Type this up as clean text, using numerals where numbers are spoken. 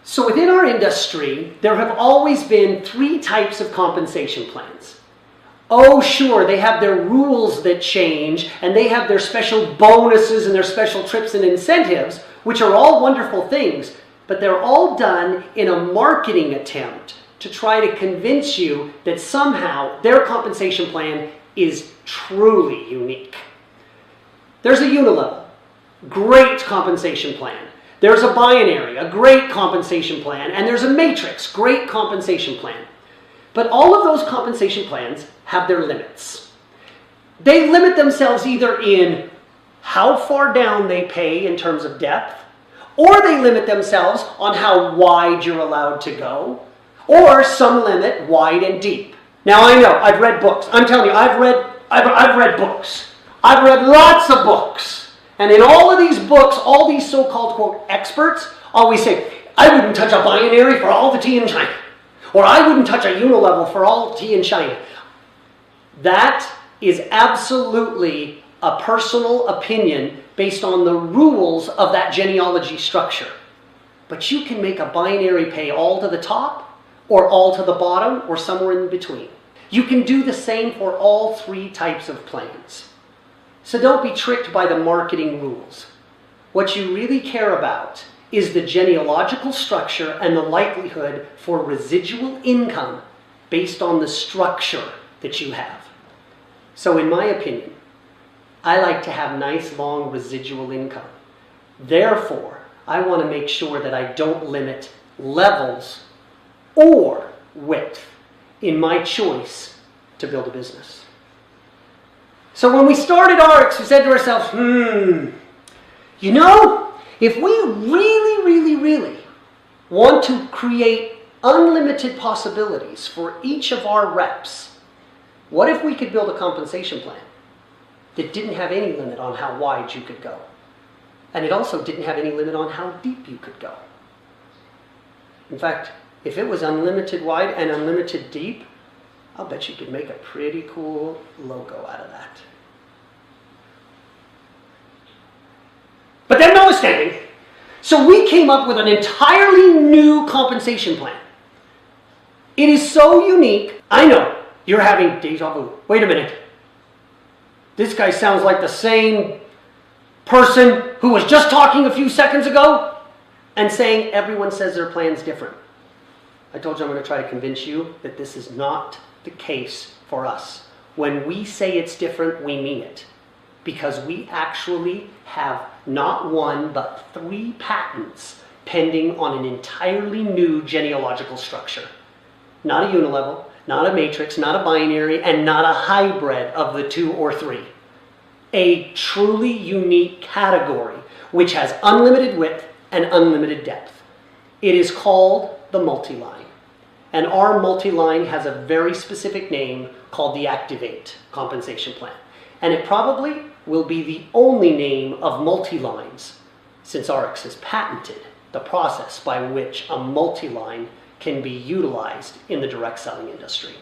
So within our industry, there have always been three types of compensation plans. Oh, sure, they have their rules that change, and they have their special bonuses and their special trips and incentives, which are all wonderful things, but they're all done in a marketing attempt to try to convince you that somehow their compensation plan is truly unique. There's a unilevel, great compensation plan. There's a binary, a great compensation plan, and there's a matrix, great compensation plan. But all of those compensation plans have their limits. They limit themselves either in how far down they pay in terms of depth, or they limit themselves on how wide you're allowed to go, or some limit wide and deep. Now I know, I've read books. I'm telling you, I've read books. I've read lots of books. And in all of these books, all these so-called, quote, experts always say, I wouldn't touch a binary for all the tea in China. Or I wouldn't touch a unilevel for all tea in China. That is absolutely a personal opinion based on the rules of that genealogy structure. But you can make a binary pay all to the top, or all to the bottom, or somewhere in between. You can do the same for all three types of plans. So don't be tricked by the marketing rules. What you really care about is the genealogical structure and the likelihood for residual income based on the structure that you have. So in my opinion, I like to have nice long residual income. Therefore, I want to make sure that I don't limit levels or width in my choice to build a business. So when we started ARIIX, we said to ourselves, you know, if we really want to create unlimited possibilities for each of our reps, what if we could build a compensation plan that didn't have any limit on how wide you could go? And it also didn't have any limit on how deep you could go. In fact, if it was unlimited wide and unlimited deep, I'll bet you could make a pretty cool logo out of that. But then notwithstanding, so we came up with an entirely new compensation plan. It is so unique. I know, you're having deja vu. Wait a minute. This guy sounds like the same person who was just talking a few seconds ago and saying everyone says their plan's different. I told you I'm going to try to convince you that this is not the case for us. When we say it's different, we mean it. Because we actually have not one, but 3 patents pending on an entirely new genealogical structure. Not a unilevel, not a matrix, not a binary, and not a hybrid of the 2 or 3. A truly unique category which has unlimited width and unlimited depth. It is called the multi-line. And our multi-line has a very specific name called the Activate compensation plan. And it probably will be the only name of multi-lines since ARIIX has patented the process by which a multi-line can be utilized in the direct selling industry.